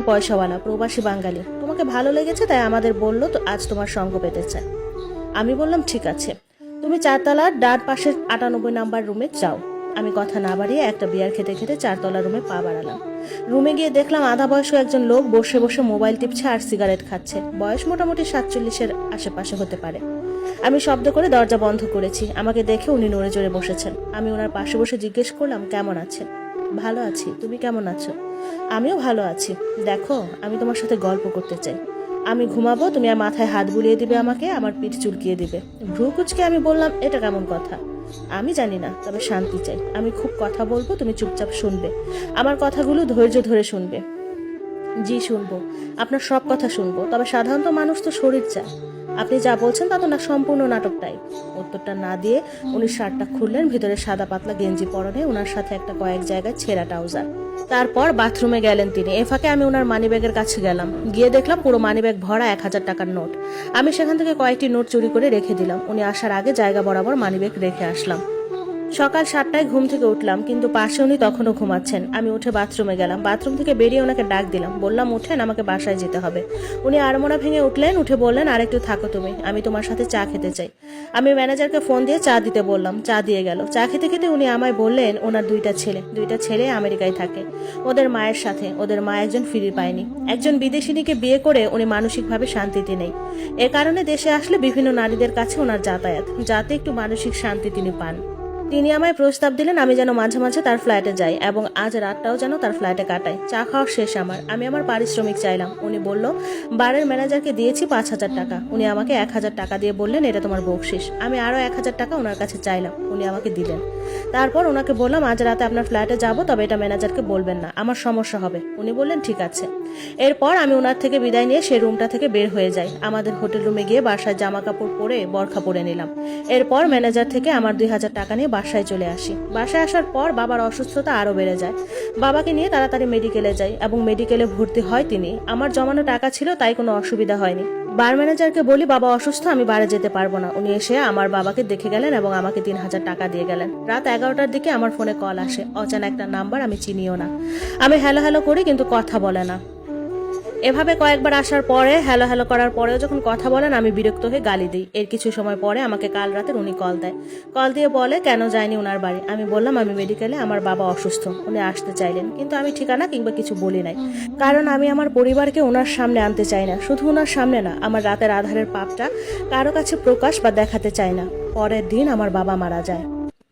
পয়সাওয়ালা প্রবাসী বাঙালি, তোমাকে ভালো লেগেছে তাই আমাদের বললো তো আজ তোমার সঙ্গ পেতে চায়। আমি বললাম ঠিক আছে, তুমি 4তলার ডান পাশের 98 নাম্বার রুমে যাও। আমি কথা না বাড়িয়ে একটা বিয়ার খেতে খেতে 4তলা রুমে পা বাড়ালাম। রুমে গিয়ে দেখলাম আধা বয়স্ক একজন লোক বসে বসে মোবাইল টিপছে আর সিগারেট খাচ্ছে। বয়স মোটামুটি 47-এর আশেপাশে হতে পারে। আমি শব্দ করে দরজা বন্ধ করেছি। আমাকে দেখে উনি নড়ে চড়ে বসেছেন। আমি ওনার পাশে বসে জিজ্ঞেস করলাম, কেমন আছেন? ভালো আছি, তুমি কেমন আছো? আমিও ভালো আছি। দেখো, আমি তোমার সাথে গল্প করতে চাই। আমি ঘুমাবো, তুমি আর মাথায় হাত বুলিয়ে দিবে, আমাকে আমার পিঠ চুলকিয়ে দিবে। ভ্রু কুচকে আমি বললাম, এটা কেমন কথা? আমি জানি না, তবে শান্তি চাই। আমি খুব কথা বলবো, তুমি চুপচাপ শুনবে। আমার কথাগুলো ধৈর্য ধরে শুনবে। জি শুনবো, আপনার সব কথা শুনবো, তবে সাধারণত মানুষ তো শরীর চায়। আপনি যা বলছেন তা তো না সম্পূর্ণ নাটকটাই। উত্তরটা না দিয়ে উনি শার্টটা খুললেন। ভিতরে সাদা পাতলা গেঞ্জি পরনে, ওনার সাথে একটা কয়েক জায়গায় ছেঁড়া ট্রাউজার। তারপর বাথরুমে গেলেন তিনি। এ ফাঁকে আমি ওনার মানিব্যাগের কাছে গেলাম। গিয়ে দেখলাম পুরো মানিব্যাগ ভরা 1000 টাকার নোট। আমি সেখান থেকে কয়েকটি নোট চুরি করে রেখে দিলাম। উনি আসার আগে জায়গা বরাবর মানিব্যাগ রেখে আসলাম। সকাল 7টায় ঘুম থেকে উঠলাম, কিন্তু পাশে উনি তখনও ঘুমাচ্ছেন। আমি উঠে বাথরুমে গেলাম। বাথরুম থেকে বেরিয়ে ওনাকে ডাক দিলাম। বললাম, উঠেন, আমাকে বাসায় যেতে হবে। উনি আড়মোড়া ভেঙে উঠলেন। উঠে বললেন, আরেকটু থাকো তুমি, আমি তোমার সাথে চা খেতে চাই। আমি ম্যানেজারকে ফোন দিয়ে চা দিতে বললাম। চা দিয়ে গেল। চা খেতে খেতে উনি আমায় বললেন, ওনার দুইটা ছেলে আমেরিকায় থাকে, ওদের মায়ের সাথে। ওদের মা একজন ফিরে পায়নি, একজন বিদেশিনীকে বিয়ে করে উনি মানসিকভাবে শান্তিতে নেই। এ কারণে দেশে আসলে বিভিন্ন নারীদের কাছে ওনার যাতায়াত, যাতে একটু মানসিক শান্তি তিনি পান। তিনি আমায় প্রস্তাব দিলেন আমি যেন মাঝে মাঝে তার ফ্ল্যাটে যাই এবং আজ রাতটাও যেন তার ফ্ল্যাটে কাটাই। চা খাওয়া শেষ আমার। আমি আমার পারিশ্রমিক চাইলাম। উনি বলল, বারের ম্যানেজারকে দিয়েছি 5000 টাকা। উনি আমাকে 1000 টাকা দিয়ে বললেন, এটা তোমার বকশিস। আমি আরও 1000 টাকা ওনার কাছে চাইলাম। উনি আমাকে দিলেন। তারপর ওনাকে বললাম, আজ রাতে আপনার ফ্ল্যাটে যাব, তবে এটা ম্যানেজারকে বলবেন না, আমার সমস্যা হবে। উনি বললেন, ঠিক আছে। এরপর আমি ওনার থেকে বিদায় নিয়ে সেই রুমটা থেকে বের হয়ে যাই। আমাদের হোটেল রুমে গিয়ে বাসায় জামা কাপড় পরে বরখা পরে নিলাম। এরপর ম্যানেজার থেকে আমার 2000 টাকা নিয়ে বাসায় চলে আসি। বাসায় আসার পর বাবার অসুস্থতা আরো বেড়ে যায়। বাবাকে নিয়ে তাড়াতাড়ি মেডিকেলে যাই এবং মেডিকেলে ভর্তি হয় তিনি। আমার জমানো টাকা ছিল, তাই কোনো অসুবিধা হয়নি। বার ম্যানেজারকে বলি, বাবা অসুস্থ, আমি বারে যেতে পারবো না। উনি এসে আমার বাবাকে দেখে গেলেন এবং আমাকে 3000 টাকা দিয়ে গেলেন। রাত 11টার দিকে আমার ফোনে কল আসে। অজানা একটা নাম্বার, আমি চিনিও না। আমি হ্যালো হ্যালো করি, কিন্তু কথা বলে না। এভাবে কয়েকবার আসার পরে, হ্যালো হ্যালো করার পরেও যখন কথা বলেন, আমি বিরক্ত হয়ে গালি দিই। এর কিছু সময় পরে আমাকে কাল রাতের উনি কল দেয়। কল দিয়ে বলে কেন যায়নি ওনার বাড়ি। আমি বললাম, আমি মেডিকেলে, আমার বাবা অসুস্থ। উনি আসতে চাইলেন, কিন্তু আমি ঠিকানা কিংবা কিছু বলি নাই, কারণ আমি আমার পরিবারকে ওনার সামনে আনতে চাই না। শুধু ওনার সামনে না, আমার রাতের আধারের পাপটা কারো কাছে প্রকাশ বা দেখাতে চাই না। পরের দিন আমার বাবা মারা যায়।